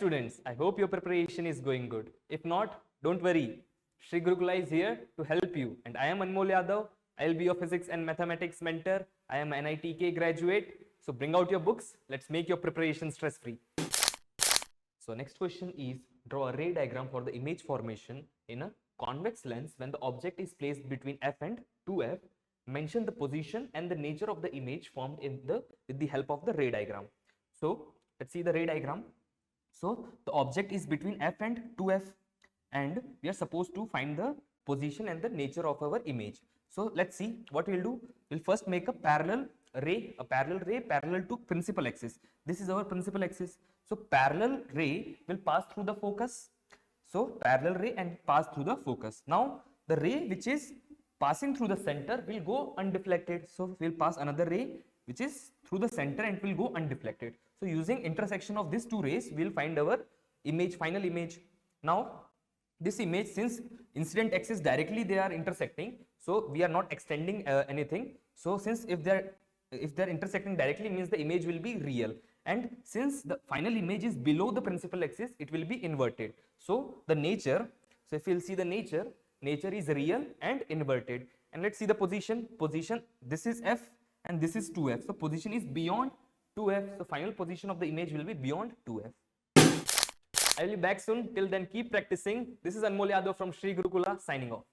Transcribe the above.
students, I hope your preparation is going good. If not, don't worry. Sri Gurukula is here to help you. And I am Anmol Yadav. I will be your physics and mathematics mentor. I am an NEET graduate. So bring out your books. Let's make your preparation stress-free. So next question is, draw a ray diagram for the image formation in a convex lens when the object is placed between f and 2f. Mention the position and the nature of the image formed with the help of the ray diagram. So let's see the ray diagram. So the object is between f and 2f, and we are supposed to find the position and the nature of our image. So let's see what we'll do. We'll first make a parallel ray parallel to principal axis. This is our principal axis. So parallel ray will pass through the focus. So parallel ray and pass through the focus. Now the ray which is passing through the center will go undeflected. So we'll pass another ray which is through the center and will go undeflected. So using intersection of these two rays, we'll find our image, final image. Now this image, since incident axis directly they are intersecting, so we are not extending anything. So since if they're intersecting directly, means the image will be real, and since the final image is below the principal axis, it will be inverted. So the nature, so if you'll see the nature is real and inverted. And let's see the position. This is f and this is 2f. So position is beyond 2f. So final position of the image will be beyond 2f. I will be back soon. Till then, keep practicing. This is Anmol Yadav from Sri Gurukula signing off.